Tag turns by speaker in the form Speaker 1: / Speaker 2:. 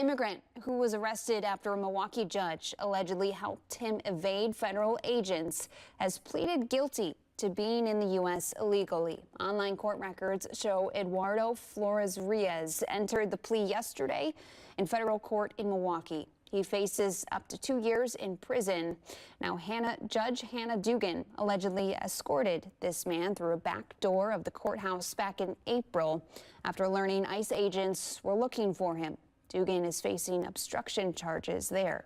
Speaker 1: Immigrant, who was arrested after a Milwaukee judge allegedly helped him evade federal agents, has pleaded guilty to being in the U.S. illegally. Online court records show Eduardo Flores-Reyes entered the plea yesterday in federal court in Milwaukee. He faces up to 2 years in prison. Now, Judge Hannah Dugan allegedly escorted this man through a back door of the courthouse back in April after learning ICE agents were looking for him. Dugan is facing obstruction charges there.